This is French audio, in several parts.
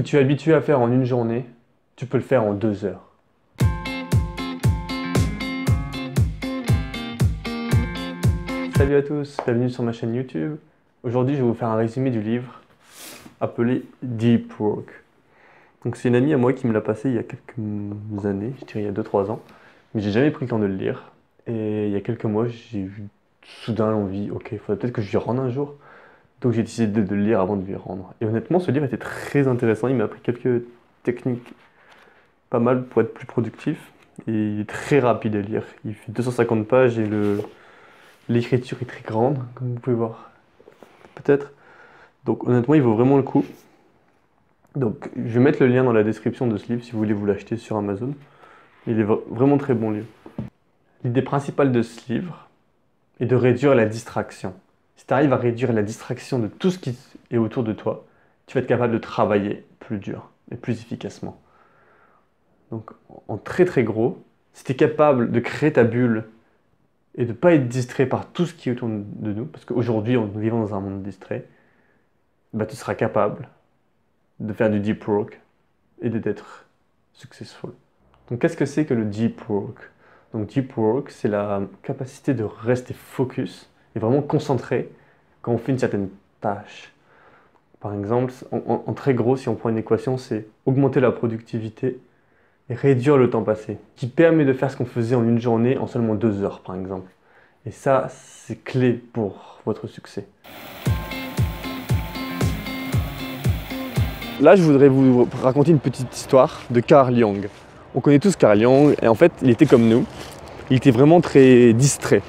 que tu es habitué à faire en une journée, tu peux le faire en 2 heures. Salut à tous, bienvenue sur ma chaîne YouTube. Aujourd'hui, je vais vous faire un résumé du livre appelé Deep Work. Donc c'est une amie à moi qui me l'a passé il y a quelques années, je dirais il y a 2-3 ans, mais j'ai jamais pris le temps de le lire. Et il y a quelques mois, j'ai eu soudain l'envie, ok, il faudrait peut-être que je lui rende un jour. Donc j'ai décidé de le lire avant de lui rendre. Et honnêtement, ce livre était très intéressant, il m'a appris quelques techniques pas mal pour être plus productif. Et il est très rapide à lire, il fait 250 pages et l'écriture est très grande, comme vous pouvez voir, peut-être. Donc honnêtement, il vaut vraiment le coup. Donc je vais mettre le lien dans la description de ce livre si vous voulez vous l'acheter sur Amazon. Il est vraiment très bon livre. L'idée principale de ce livre est de réduire la distraction. Si tu arrives à réduire la distraction de tout ce qui est autour de toi, tu vas être capable de travailler plus dur et plus efficacement. Donc en très très gros, si tu es capable de créer ta bulle et de ne pas être distrait par tout ce qui est autour de nous, parce qu'aujourd'hui, nous vivons dans un monde distrait, bah, tu seras capable de faire du deep work et d'être successful. Donc qu'est-ce que c'est que le deep work? Donc deep work, c'est la capacité de rester focus et vraiment concentré quand on fait une certaine tâche. Par exemple, en très gros, si on prend une équation, c'est augmenter la productivité et réduire le temps passé, qui permet de faire ce qu'on faisait en une journée en seulement 2 heures, par exemple. Et ça, c'est clé pour votre succès. Là, je voudrais vous raconter une petite histoire de Carl Jung. On connaît tous Carl Jung, et en fait, il était comme nous. Il était vraiment très distrait.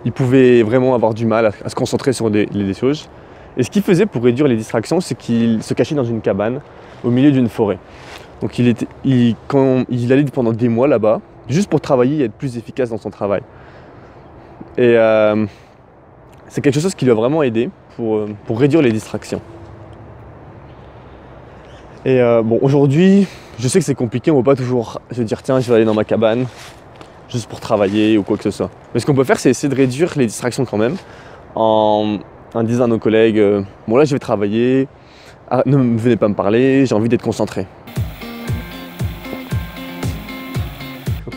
Il pouvait vraiment avoir du mal à se concentrer sur des choses. Et ce qu'il faisait pour réduire les distractions, c'est qu'il se cachait dans une cabane au milieu d'une forêt. Donc quand il allait pendant des mois là-bas, juste pour travailler et être plus efficace dans son travail. Et c'est quelque chose qui lui a vraiment aidé pour réduire les distractions. Et bon, aujourd'hui, je sais que c'est compliqué, on ne peut pas toujours se dire tiens, je vais aller dans ma cabane juste pour travailler ou quoi que ce soit. Mais ce qu'on peut faire, c'est essayer de réduire les distractions quand même en disant à nos collègues bon là je vais travailler, ne venez pas me parler, j'ai envie d'être concentré.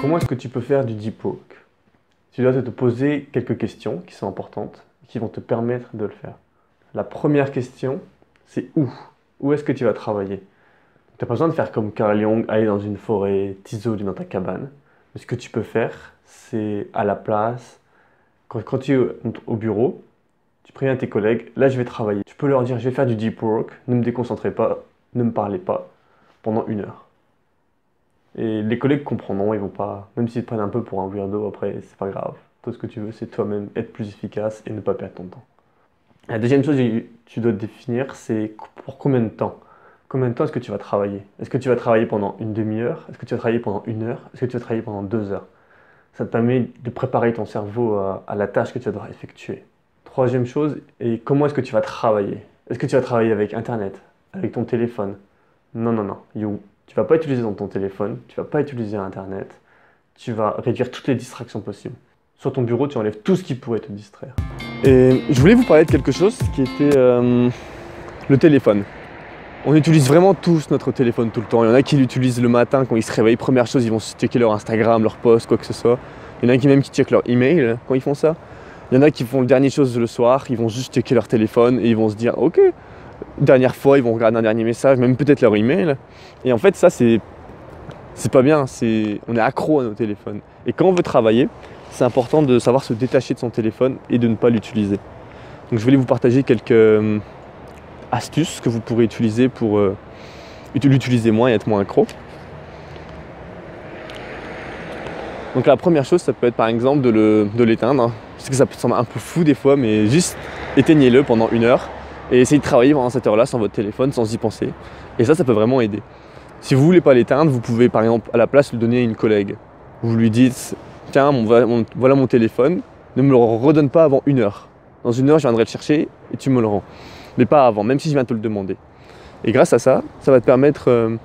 Comment est-ce que tu peux faire du deep work? Tu dois te poser quelques questions qui sont importantes, qui vont te permettre de le faire. La première question, c'est où? Où est-ce que tu vas travailler? Tu n'as pas besoin de faire comme Carl Jung, aller dans une forêt, t'isoler dans ta cabane. Mais ce que tu peux faire, c'est à la place, quand tu es au bureau, tu préviens tes collègues, là je vais travailler. Tu peux leur dire, je vais faire du deep work, ne me déconcentrez pas, ne me parlez pas pendant 1 heure. Et les collègues comprendront, ils vont pas, même s'ils te prennent un peu pour un weirdo, après c'est pas grave. Tout ce que tu veux, c'est toi-même être plus efficace et ne pas perdre ton temps. La deuxième chose que tu dois définir, c'est pour combien de temps? Combien de temps est-ce que tu vas travailler? Est-ce que tu vas travailler pendant une demi-heure? Est-ce que tu vas travailler pendant 1 heure? Est-ce que tu vas travailler pendant 2 heures? Ça te permet de préparer ton cerveau à la tâche que tu vas devoir effectuer. Troisième chose, et comment est-ce que tu vas travailler? Est-ce que tu vas travailler avec Internet? Avec ton téléphone? Non, non, non. Tu ne vas pas utiliser ton téléphone, tu ne vas pas utiliser Internet. Tu vas réduire toutes les distractions possibles. Sur ton bureau, tu enlèves tout ce qui pourrait te distraire. Et je voulais vous parler de quelque chose qui était le téléphone. On utilise vraiment tous notre téléphone tout le temps. Il y en a qui l'utilisent le matin quand ils se réveillent. Première chose, ils vont checker leur Instagram, leur post, quoi que ce soit. Il y en a qui même qui checkent leur email quand ils font ça. Il y en a qui font la dernière chose le soir, ils vont juste checker leur téléphone et ils vont se dire ok, dernière fois, ils vont regarder un dernier message, même peut-être leur email. Et en fait, ça, c'est pas bien. On est accro à nos téléphones. Et quand on veut travailler, c'est important de savoir se détacher de son téléphone et de ne pas l'utiliser. Donc je voulais vous partager quelques astuces que vous pourrez utiliser pour l'utiliser moins et être moins accro. Donc la première chose, ça peut être par exemple de l'éteindre. Je sais que ça peut sembler un peu fou des fois, mais juste éteignez-le pendant 1 heure et essayez de travailler pendant cette heure-là sans votre téléphone, sans y penser. Et ça peut vraiment aider. Si vous ne voulez pas l'éteindre, vous pouvez par exemple à la place le donner à une collègue. Vous lui dites tiens, voilà mon téléphone, ne me le redonne pas avant 1 heure. Dans 1 heure, je viendrai le chercher et tu me le rends. Mais pas avant, même si je viens te le demander. Et grâce à ça, ça va te permettre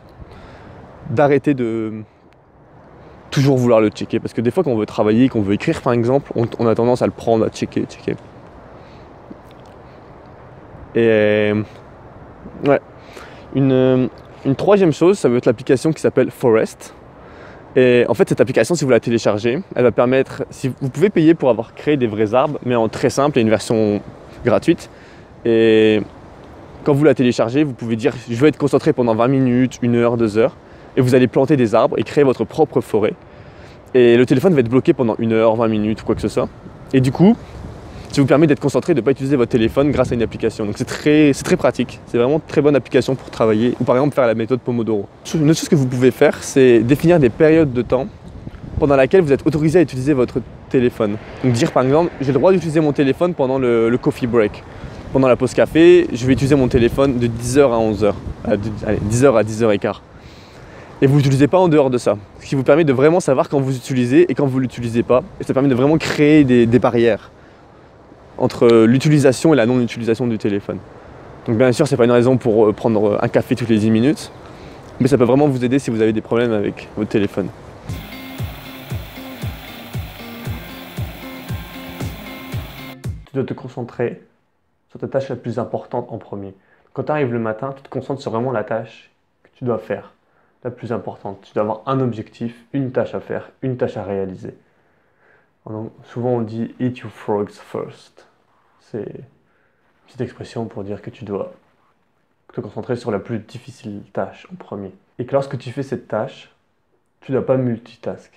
d'arrêter de toujours vouloir le checker. Parce que des fois, quand on veut travailler, qu'on veut écrire par exemple, on a tendance à le prendre, à checker. Et ouais, une Une troisième chose, ça va être l'application qui s'appelle Forest. Et en fait, cette application, si vous la téléchargez, elle va permettre, si vous pouvez payer pour avoir créé des vrais arbres, mais en très simple, il y a une version gratuite. Et quand vous la téléchargez, vous pouvez dire je veux être concentré pendant 20 minutes, 1 heure, 2 heures, et vous allez planter des arbres et créer votre propre forêt. Et le téléphone va être bloqué pendant 1 heure, 20 minutes ou quoi que ce soit. Et du coup, ça vous permet d'être concentré, de ne pas utiliser votre téléphone grâce à une application. Donc c'est très pratique, c'est vraiment une très bonne application pour travailler ou par exemple faire la méthode Pomodoro. Une autre chose que vous pouvez faire, c'est définir des périodes de temps pendant laquelle vous êtes autorisé à utiliser votre téléphone. Donc dire par exemple, j'ai le droit d'utiliser mon téléphone pendant le coffee break. Pendant la pause café, je vais utiliser mon téléphone de 10h à 11h, allez, 10h à 10h15. Et vous n'utilisez pas en dehors de ça. Ce qui vous permet de vraiment savoir quand vous utilisez et quand vous ne l'utilisez pas. Et ça permet de vraiment créer des barrières entre l'utilisation et la non-utilisation du téléphone. Donc bien sûr, ce n'est pas une raison pour prendre un café toutes les 10 minutes, mais ça peut vraiment vous aider si vous avez des problèmes avec votre téléphone. Tu dois te concentrer sur ta tâche la plus importante en premier. Quand tu arrives le matin, tu te concentres sur vraiment la tâche que tu dois faire, la plus importante. Tu dois avoir un objectif, une tâche à faire, une tâche à réaliser. Souvent on dit « eat your frogs first ». C'est une petite expression pour dire que tu dois te concentrer sur la plus difficile tâche en premier. Et que lorsque tu fais cette tâche, tu ne dois pas multitask.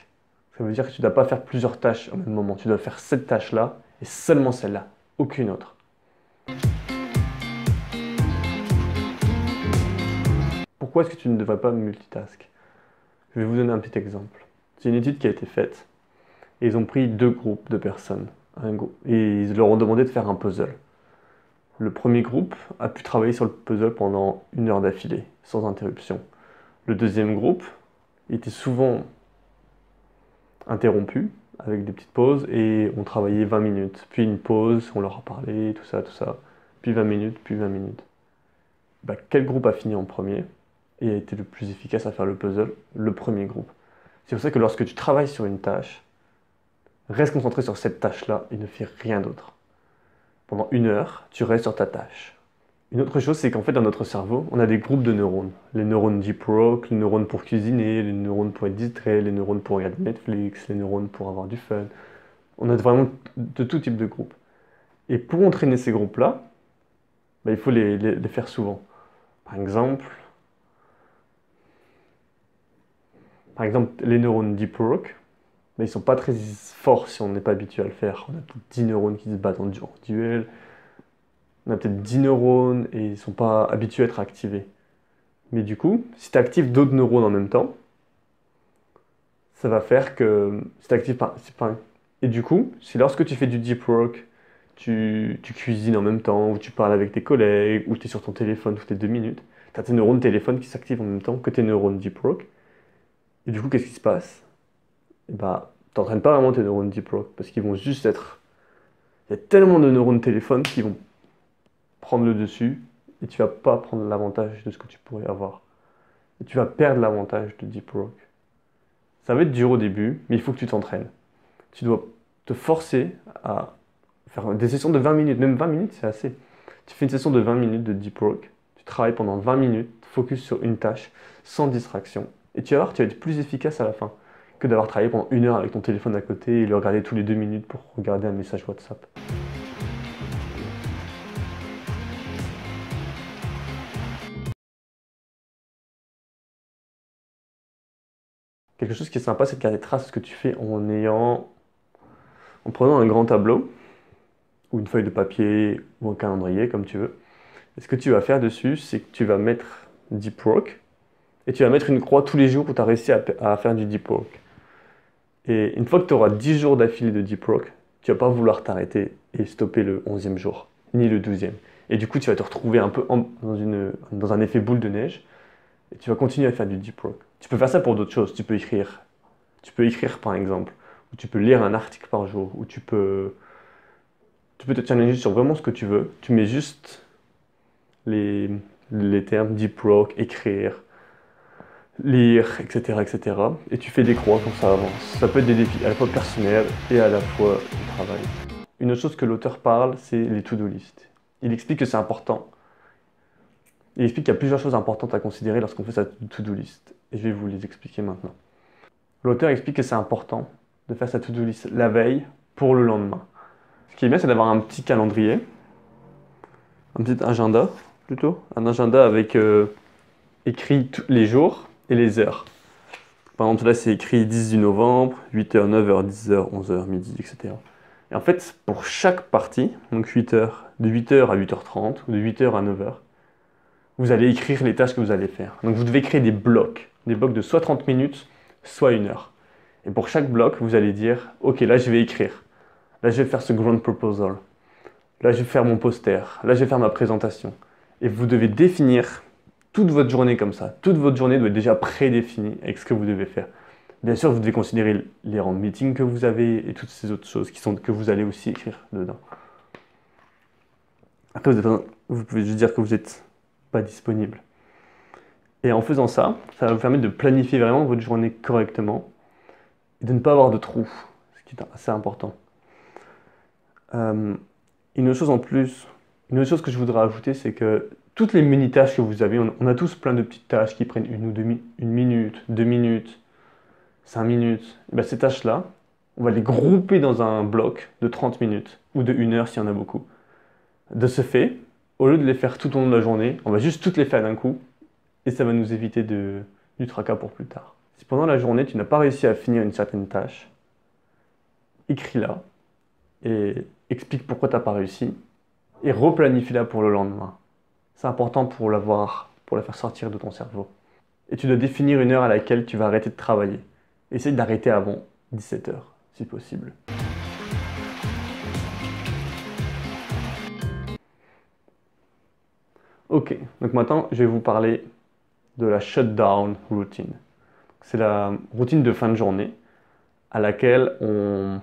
Ça veut dire que tu ne dois pas faire plusieurs tâches au même moment. Tu dois faire cette tâche-là et seulement celle-là, aucune autre. Pourquoi est-ce que tu ne devrais pas multitask? Je vais vous donner un petit exemple. C'est une étude qui a été faite et ils ont pris 2 groupes de personnes. Et ils leur ont demandé de faire un puzzle. Le premier groupe a pu travailler sur le puzzle pendant 1 heure d'affilée, sans interruption. Le deuxième groupe était souvent interrompu, avec des petites pauses, et on travaillait 20 minutes. Puis une pause, on leur a parlé, tout ça. Puis 20 minutes, puis 20 minutes. Quel groupe a fini en premier et a été le plus efficace à faire le puzzle? Le premier groupe. C'est pour ça que lorsque tu travailles sur une tâche, reste concentré sur cette tâche-là et ne fais rien d'autre. Pendant 1 heure, tu restes sur ta tâche. Une autre chose, c'est qu'en fait, dans notre cerveau, on a des groupes de neurones. Les neurones deep work, les neurones pour cuisiner, les neurones pour être distrait, les neurones pour regarder Netflix, les neurones pour avoir du fun. On a vraiment de tout type de groupes. Et pour entraîner ces groupes-là, il faut les faire souvent. Par exemple, les neurones deep work, mais ils ne sont pas très forts si on n'est pas habitué à le faire. On a peut-être 10 neurones qui se battent en duel. On a peut-être 10 neurones et ils ne sont pas habitués à être activés. Mais du coup, si tu actives d'autres neurones en même temps, ça va faire que si tu actives pas. Et du coup, si lorsque tu fais du deep work, tu cuisines en même temps, ou tu parles avec tes collègues, ou tu es sur ton téléphone toutes les 2 minutes, tu as tes neurones téléphone qui s'activent en même temps que tes neurones deep work. Et du coup, qu'est-ce qui se passe? Tu n'entraînes pas vraiment tes neurones deep work parce qu'ils vont juste être. Il y a tellement de neurones téléphone qui vont prendre le dessus et tu vas pas prendre l'avantage de ce que tu pourrais avoir. Et tu vas perdre l'avantage de deep work. Ça va être dur au début, mais il faut que tu t'entraînes. Tu dois te forcer à faire des sessions de 20 minutes. Même 20 minutes, c'est assez. Tu fais une session de 20 minutes de deep work. Tu travailles pendant 20 minutes, focus sur une tâche, sans distraction. Et tu vas voir, tu vas être plus efficace à la fin que d'avoir travaillé pendant 1 heure avec ton téléphone à côté et le regarder tous les 2 minutes pour regarder un message WhatsApp. Quelque chose qui est sympa, c'est de garder trace de ce que tu fais en prenant un grand tableau ou une feuille de papier ou un calendrier, comme tu veux. Et ce que tu vas faire dessus, c'est que tu vas mettre deep work et tu vas mettre une croix tous les jours où tu as réussi à faire du deep work. Et une fois que tu auras 10 jours d'affilée de deep work, tu vas pas vouloir t'arrêter et stopper le 11e jour, ni le 12e. Et du coup, tu vas te retrouver un peu dans un effet boule de neige et tu vas continuer à faire du deep work. Tu peux faire ça pour d'autres choses. Tu peux écrire. Tu peux écrire par exemple, ou tu peux lire un article par jour, ou tu peux te challenger sur vraiment ce que tu veux. Tu mets juste les termes deep work, écrire, lire, etc., etc. Et tu fais des croix quand ça avance. Ça peut être des défis à la fois personnels et à la fois du travail. Une autre chose que l'auteur parle, c'est les to-do list. Il explique que c'est important. Il explique qu'il y a plusieurs choses importantes à considérer lorsqu'on fait sa to-do list. Et je vais vous les expliquer maintenant. L'auteur explique que c'est important de faire sa to-do list la veille pour le lendemain. Ce qui est bien, c'est d'avoir un petit calendrier, un petit agenda plutôt, un agenda avec écrit tous les jours et les heures. Par exemple, là, c'est écrit 10 du novembre, 8h, 9h, 10h, 11h, midi, etc. Et en fait, pour chaque partie, donc 8h, de 8h à 8h30 ou de 8h à 9h, vous allez écrire les tâches que vous allez faire. Donc vous devez créer des blocs de soit 30 minutes, soit 1 heure. Et pour chaque bloc, vous allez dire, ok, là je vais écrire, là je vais faire ce grand proposal, là je vais faire mon poster, là je vais faire ma présentation. Et vous devez définir toute votre journée comme ça. Toute votre journée doit être déjà prédéfinie avec ce que vous devez faire. Bien sûr, vous devez considérer les rangs de meeting que vous avez et toutes ces autres choses que vous allez aussi écrire dedans. Après, vous pouvez juste dire que vous n'êtes pas disponible. Et en faisant ça, ça va vous permettre de planifier vraiment votre journée correctement et de ne pas avoir de trous, ce qui est assez important. Une autre chose en plus, une autre chose que je voudrais ajouter, c'est que toutes les mini-tâches que vous avez, on a tous plein de petites tâches qui prennent une minute, 2 minutes, 5 minutes. Et bien, ces tâches-là, on va les grouper dans un bloc de 30 minutes ou de 1 heure s'il y en a beaucoup. De ce fait, au lieu de les faire tout au long de la journée, on va juste toutes les faire d'un coup et ça va nous éviter du tracas pour plus tard. Si pendant la journée, tu n'as pas réussi à finir une certaine tâche, écris-la et explique pourquoi tu n'as pas réussi et replanifie-la pour le lendemain. C'est important pour la faire sortir de ton cerveau. Et tu dois définir une heure à laquelle tu vas arrêter de travailler. Essaye d'arrêter avant 17h, si possible. Ok, donc maintenant, je vais vous parler de la shutdown routine. C'est la routine de fin de journée à laquelle on...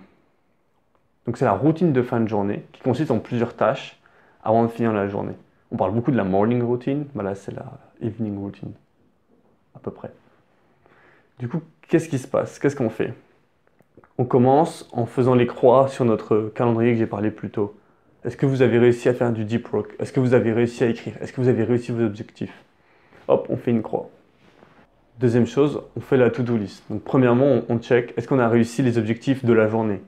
Donc c'est la routine de fin de journée qui consiste en plusieurs tâches avant de finir la journée. On parle beaucoup de la morning routine, bah là c'est la evening routine, à peu près. Du coup, qu'est-ce qui se passe? Qu'est-ce qu'on fait? On commence en faisant les croix sur notre calendrier que j'ai parlé plus tôt. Est-ce que vous avez réussi à faire du deep work? Est-ce que vous avez réussi à écrire? Est-ce que vous avez réussi vos objectifs? Hop, on fait une croix. Deuxième chose, on fait la to-do list. Donc premièrement, on check, est-ce qu'on a réussi les objectifs de la journée?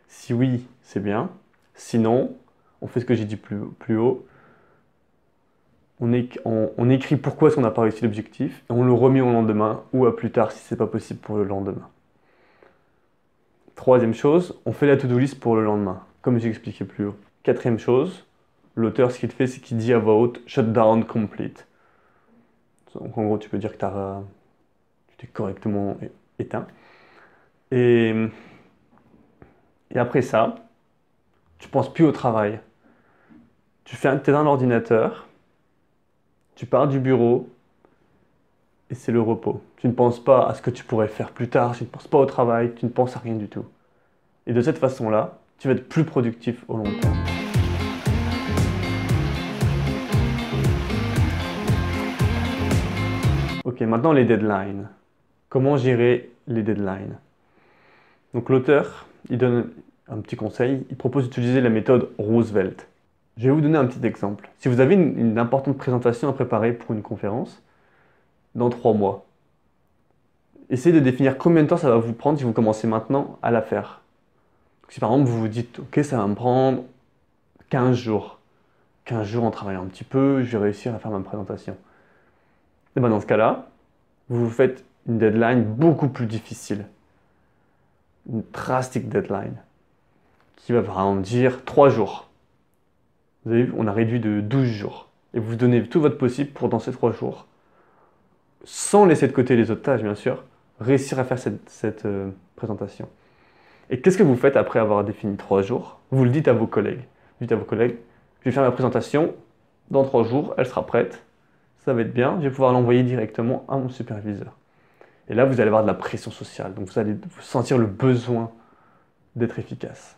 Si oui, c'est bien. Sinon, on fait ce que j'ai dit plus haut. On écrit pourquoi est-ce qu'on n'a pas réussi l'objectif et on le remet au lendemain ou à plus tard si c'est pas possible pour le lendemain. Troisième chose, on fait la to-do list pour le lendemain, comme j'ai expliqué plus haut. Quatrième chose, l'auteur, ce qu'il fait, c'est qu'il dit à voix haute shutdown complete. Donc en gros, tu peux dire que tu t'es correctement éteint. Et après ça, tu penses plus au travail. Tu éteins l'ordinateur, tu pars du bureau et c'est le repos. Tu ne penses pas à ce que tu pourrais faire plus tard, tu ne penses pas au travail, tu ne penses à rien du tout. Et de cette façon-là, tu vas être plus productif au long terme. Ok, maintenant les deadlines. Comment gérer les deadlines? Donc l'auteur, il donne un petit conseil, il propose d'utiliser la méthode Roosevelt. Je vais vous donner un petit exemple. Si vous avez une importante présentation à préparer pour une conférence, dans 3 mois, essayez de définir combien de temps ça va vous prendre si vous commencez maintenant à la faire. Donc, si par exemple vous vous dites, ok, ça va me prendre 15 jours. 15 jours en travaillant un petit peu, je vais réussir à faire ma présentation. Et bien dans ce cas-là, vous vous faites une deadline beaucoup plus difficile. Une drastic deadline. Qui va par exemple dire 3 jours. Vous avez vu, on a réduit de 12 jours. Et vous donnez tout votre possible pour, dans ces 3 jours, sans laisser de côté les autres tâches, bien sûr, réussir à faire cette présentation. Et qu'est-ce que vous faites après avoir défini 3 jours? Vous le dites à vos collègues. Vous dites à vos collègues, je vais faire ma présentation, dans 3 jours, elle sera prête, ça va être bien, je vais pouvoir l'envoyer directement à mon superviseur. Et là, vous allez avoir de la pression sociale, donc vous allez sentir le besoin d'être efficace.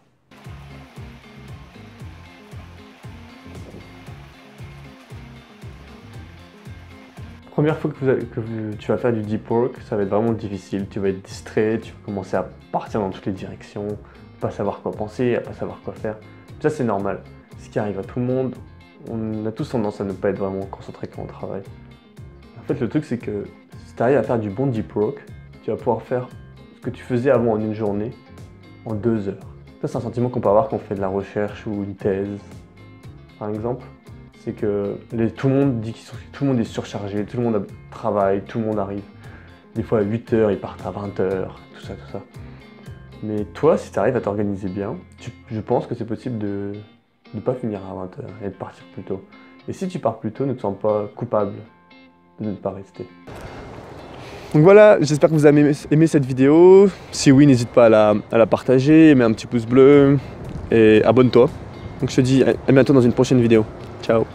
Première fois que tu vas faire du deep work, ça va être vraiment difficile. Tu vas être distrait, tu vas commencer à partir dans toutes les directions, pas savoir quoi penser, à pas savoir quoi faire. Ça, c'est normal. Ce qui arrive à tout le monde, on a tous tendance à ne pas être vraiment concentré quand on travaille. En fait, le truc, c'est que si tu arrives à faire du bon deep work, tu vas pouvoir faire ce que tu faisais avant en une journée en 2 heures. Ça, c'est un sentiment qu'on peut avoir quand on fait de la recherche ou une thèse, par exemple. C'est que tout le monde dit que tout le monde est surchargé, tout le monde travaille, tout le monde arrive. Des fois à 8 heures, ils partent à 20 heures, tout ça, tout ça. Mais toi, si tu arrives à t'organiser bien, je pense que c'est possible de ne pas finir à 20 heures et de partir plus tôt. Et si tu pars plus tôt, ne te sens pas coupable de ne pas rester. Donc voilà, j'espère que vous avez aimé cette vidéo. Si oui, n'hésite pas à la partager, mets un petit pouce bleu et abonne-toi. Donc je te dis à bientôt dans une prochaine vidéo. Ciao.